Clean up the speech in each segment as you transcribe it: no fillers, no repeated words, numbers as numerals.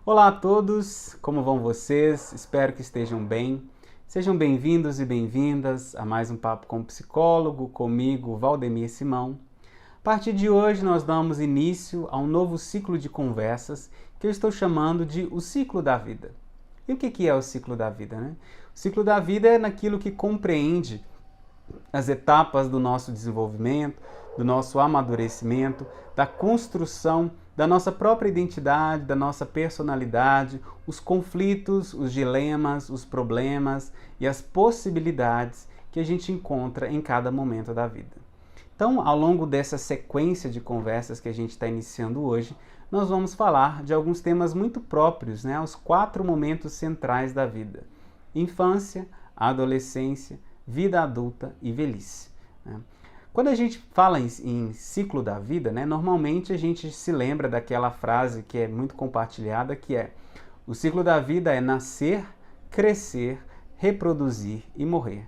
Olá a todos, como vão vocês? Espero que estejam bem. Sejam bem-vindos e bem-vindas a mais um Papo com o Psicólogo, comigo, Valdemir Simão. A partir de hoje nós damos início a um novo ciclo de conversas que eu estou chamando de o ciclo da vida. E o que é o ciclo da vida, né? O ciclo da vida é naquilo que compreende as etapas do nosso desenvolvimento, do nosso amadurecimento, da construção da nossa própria identidade, da nossa personalidade, os conflitos, os dilemas, os problemas e as possibilidades que a gente encontra em cada momento da vida. Então, ao longo dessa sequência de conversas que a gente está iniciando hoje, nós vamos falar de alguns temas muito próprios, né, os 4 momentos centrais da vida: infância, adolescência, vida adulta e velhice. Né? Quando a gente fala em ciclo da vida, né, normalmente a gente se lembra daquela frase que é muito compartilhada, que é: o ciclo da vida é nascer, crescer, reproduzir e morrer.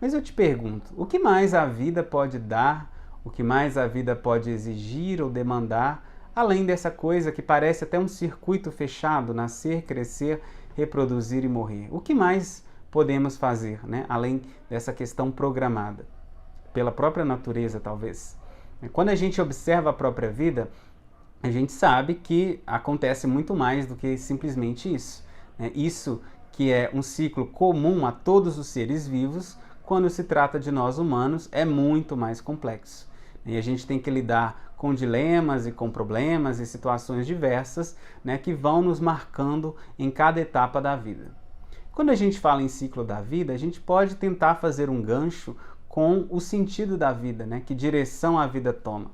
Mas eu te pergunto, o que mais a vida pode dar, o que mais a vida pode exigir ou demandar, além dessa coisa que parece até um circuito fechado: nascer, crescer, reproduzir e morrer? O que mais podemos fazer, né, além dessa questão programada? Pela própria natureza, talvez. Quando a gente observa a própria vida, a gente sabe que acontece muito mais do que simplesmente isso. Isso que é um ciclo comum a todos os seres vivos, quando se trata de nós humanos, é muito mais complexo. E a gente tem que lidar com dilemas e com problemas e situações diversas, né, que vão nos marcando em cada etapa da vida. Quando a gente fala em ciclo da vida, a gente pode tentar fazer um gancho com o sentido da vida, né? Que direção a vida toma.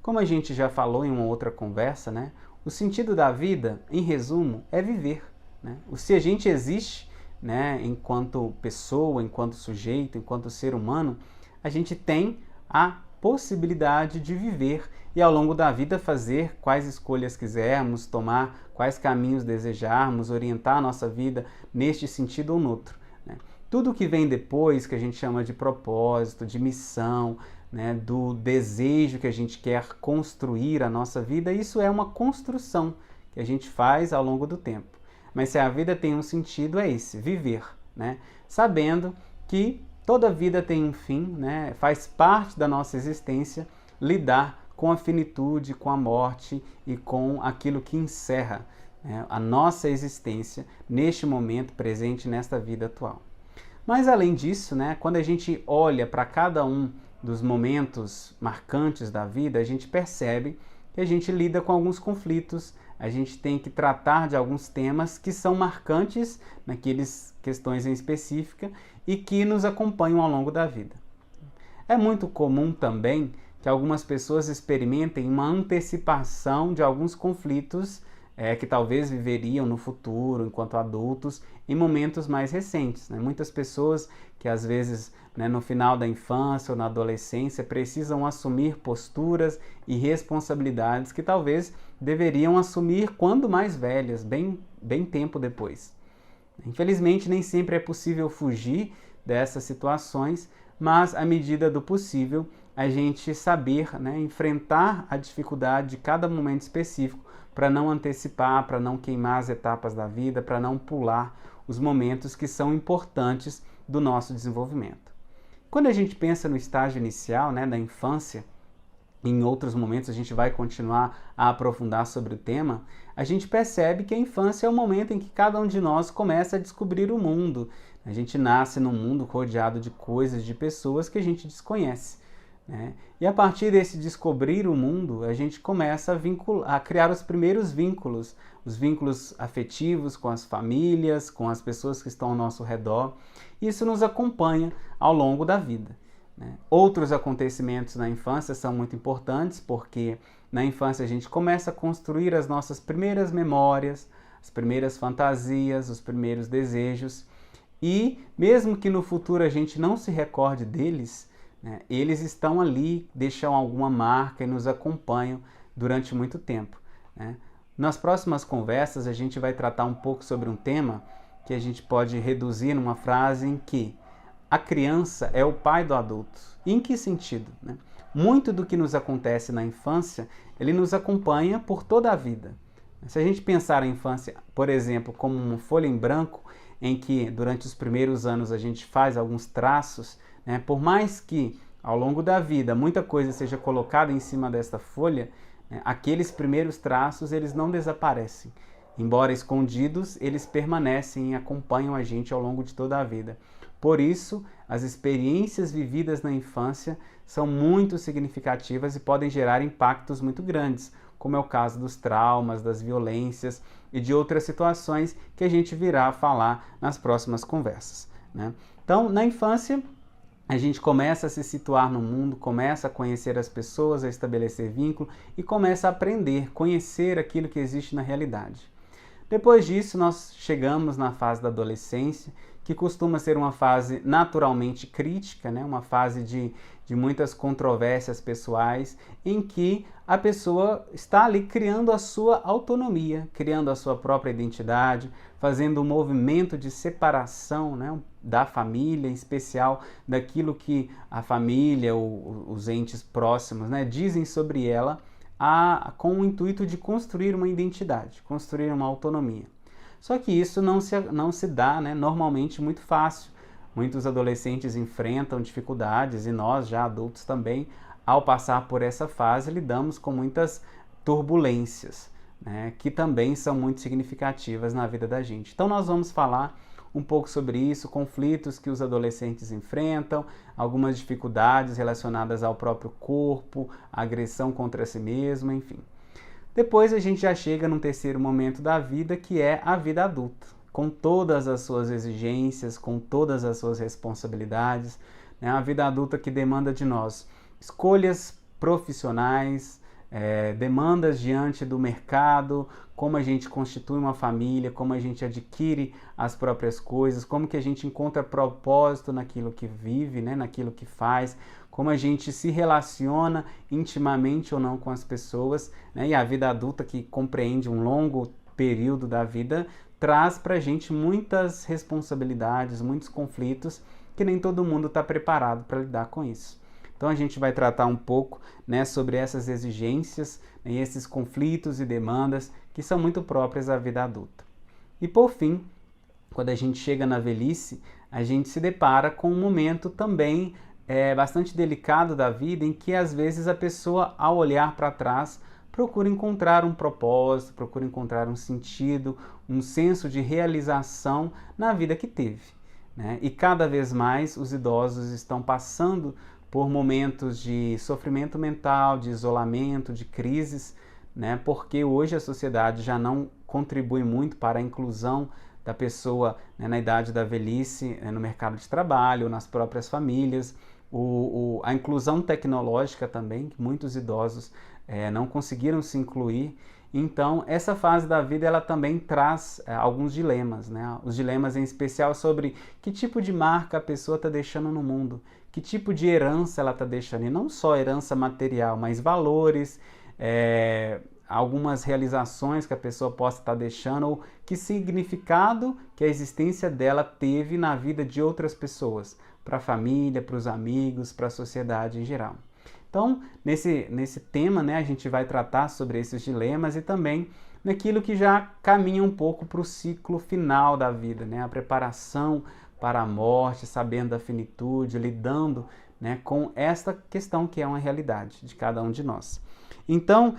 Como a gente já falou em uma outra conversa, né? O sentido da vida, em resumo, é viver. Né? Se a gente existe, né, enquanto pessoa, enquanto sujeito, enquanto ser humano, a gente tem a possibilidade de viver e ao longo da vida fazer quais escolhas quisermos, tomar quais caminhos desejarmos, orientar a nossa vida neste sentido ou no outro. Né? Tudo que vem depois, que a gente chama de propósito, de missão, né, do desejo que a gente quer construir a nossa vida, isso é uma construção que a gente faz ao longo do tempo. Mas se a vida tem um sentido, é esse: viver, né? Sabendo que toda vida tem um fim, né? Faz parte da nossa existência lidar com a finitude, com a morte e com aquilo que encerra, né, a nossa existência neste momento presente, nesta vida atual. Mas além disso, né, quando a gente olha para cada um dos momentos marcantes da vida, a gente percebe que a gente lida com alguns conflitos, a gente tem que tratar de alguns temas que são marcantes naquelas questões em específica e que nos acompanham ao longo da vida. É muito comum também que algumas pessoas experimentem uma antecipação de alguns conflitos que talvez viveriam no futuro, enquanto adultos, em momentos mais recentes. Né? Muitas pessoas que às vezes, né, no final da infância ou na adolescência, precisam assumir posturas e responsabilidades que talvez deveriam assumir quando mais velhas, bem tempo depois. Infelizmente, nem sempre é possível fugir dessas situações, mas à medida do possível, a gente saber, né, enfrentar a dificuldade de cada momento específico para não antecipar, para não queimar as etapas da vida, para não pular os momentos que são importantes do nosso desenvolvimento. Quando a gente pensa no estágio inicial, né, da infância, em outros momentos a gente vai continuar a aprofundar sobre o tema, a gente percebe que a infância é o momento em que cada um de nós começa a descobrir o mundo. A gente nasce num mundo rodeado de coisas, de pessoas que a gente desconhece. Né? E a partir desse descobrir o mundo, a gente começa a criar os primeiros vínculos, os vínculos afetivos com as famílias, com as pessoas que estão ao nosso redor. Isso nos acompanha ao longo da vida. Né? Outros acontecimentos na infância são muito importantes, porque na infância a gente começa a construir as nossas primeiras memórias, as primeiras fantasias, os primeiros desejos. E mesmo que no futuro a gente não se recorde deles, né, eles estão ali, deixam alguma marca e nos acompanham durante muito tempo. Né? Nas próximas conversas a gente vai tratar um pouco sobre um tema que a gente pode reduzir numa frase em que a criança é o pai do adulto. E em que sentido? Né? Muito do que nos acontece na infância, ele nos acompanha por toda a vida. Se a gente pensar a infância, por exemplo, como uma folha em branco, em que durante os primeiros anos a gente faz alguns traços, né, por mais que ao longo da vida muita coisa seja colocada em cima desta folha, né, aqueles primeiros traços eles não desaparecem. Embora escondidos, eles permanecem e acompanham a gente ao longo de toda a vida. Por isso, as experiências vividas na infância são muito significativas e podem gerar impactos muito grandes, como é o caso dos traumas, das violências e de outras situações que a gente virá a falar nas próximas conversas, né? Então, na infância, a gente começa a se situar no mundo, começa a conhecer as pessoas, a estabelecer vínculo e começa a aprender, conhecer aquilo que existe na realidade. Depois disso, nós chegamos na fase da adolescência, que costuma ser uma fase naturalmente crítica, né? Uma fase de muitas controvérsias pessoais, em que a pessoa está ali criando a sua autonomia, criando a sua própria identidade, fazendo um movimento de separação, né, da família, em especial daquilo que a família, os entes próximos, né, dizem sobre ela, com o intuito de construir uma identidade, construir uma autonomia. Só que isso não se dá, né, normalmente muito fácil. Muitos adolescentes enfrentam dificuldades e nós, já adultos também, ao passar por essa fase, lidamos com muitas turbulências, né, que também são muito significativas na vida da gente. Então nós vamos falar um pouco sobre isso, conflitos que os adolescentes enfrentam, algumas dificuldades relacionadas ao próprio corpo, agressão contra si mesmo, enfim. Depois a gente já chega num terceiro momento da vida, que é a vida adulta, com todas as suas exigências, com todas as suas responsabilidades, né? A vida adulta que demanda de nós escolhas profissionais, demandas diante do mercado, como a gente constitui uma família, como a gente adquire as próprias coisas, como que a gente encontra propósito naquilo que vive, né, naquilo que faz, como a gente se relaciona intimamente ou não com as pessoas, né, e a vida adulta, que compreende um longo período da vida, traz para a gente muitas responsabilidades, muitos conflitos, que nem todo mundo está preparado para lidar com isso. Então a gente vai tratar um pouco, né, sobre essas exigências, né, e esses conflitos e demandas que são muito próprias da vida adulta. E por fim, quando a gente chega na velhice, a gente se depara com um momento também bastante delicado da vida, em que às vezes a pessoa, ao olhar para trás, procura encontrar um propósito, procura encontrar um sentido, um senso de realização na vida que teve, né? E cada vez mais os idosos estão passando por momentos de sofrimento mental, de isolamento, de crises, né? Porque hoje a sociedade já não contribui muito para a inclusão da pessoa, né, na idade da velhice, no mercado de trabalho, nas próprias famílias. A inclusão tecnológica também, que muitos idosos não conseguiram se incluir. Então, essa fase da vida ela também traz alguns dilemas, né? Os dilemas em especial sobre que tipo de marca a pessoa está deixando no mundo, que tipo de herança ela está deixando, e não só herança material, mas valores, algumas realizações que a pessoa possa estar deixando, ou que significado que a existência dela teve na vida de outras pessoas, para a família, para os amigos, para a sociedade em geral. Então, nesse tema, né, a gente vai tratar sobre esses dilemas e também naquilo que já caminha um pouco para o ciclo final da vida, né, a preparação para a morte, sabendo da finitude, lidando, né, com esta questão que é uma realidade de cada um de nós. Então,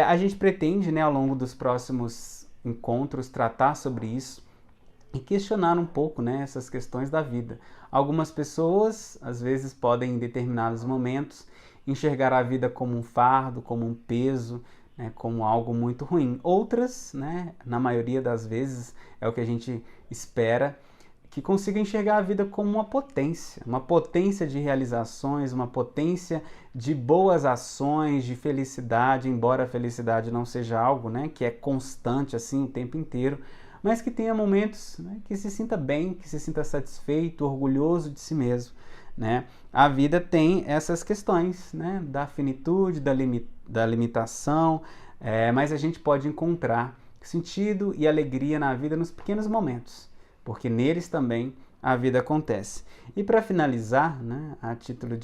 a gente pretende, né, ao longo dos próximos encontros, tratar sobre isso e questionar um pouco, né, essas questões da vida. Algumas pessoas, às vezes, podem, em determinados momentos, enxergar a vida como um fardo, como um peso, né, como algo muito ruim. Outras, né, na maioria das vezes, é o que a gente espera, que consiga enxergar a vida como uma potência de realizações, uma potência de boas ações, de felicidade, embora a felicidade não seja algo, né, que é constante assim o tempo inteiro, mas que tenha momentos, né, que se sinta bem, que se sinta satisfeito, orgulhoso de si mesmo, né? A vida tem essas questões, né, da finitude, da limitação, mas a gente pode encontrar sentido e alegria na vida nos pequenos momentos, porque neles também a vida acontece. E para finalizar, né, a título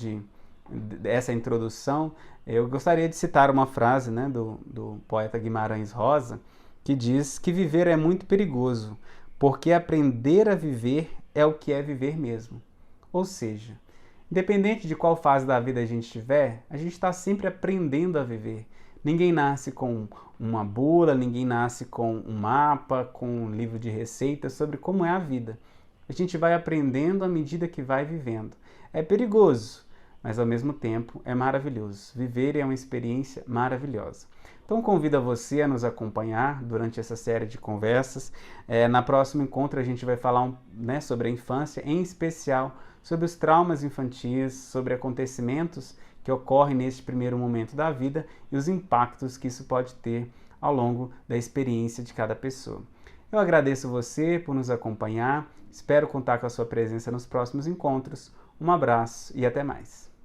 dessa introdução, eu gostaria de citar uma frase, né, do poeta Guimarães Rosa, que diz que viver é muito perigoso, porque aprender a viver é o que é viver mesmo. Ou seja, independente de qual fase da vida a gente estiver, a gente está sempre aprendendo a viver. Ninguém nasce com uma bula, ninguém nasce com um mapa, com um livro de receitas sobre como é a vida. A gente vai aprendendo à medida que vai vivendo. É perigoso, mas ao mesmo tempo é maravilhoso. Viver é uma experiência maravilhosa. Então convido a você a nos acompanhar durante essa série de conversas. Na próxima encontro a gente vai falar sobre a infância, em especial sobre os traumas infantis, sobre acontecimentos que ocorrem neste primeiro momento da vida e os impactos que isso pode ter ao longo da experiência de cada pessoa. Eu agradeço você por nos acompanhar, espero contar com a sua presença nos próximos encontros. Um abraço e até mais.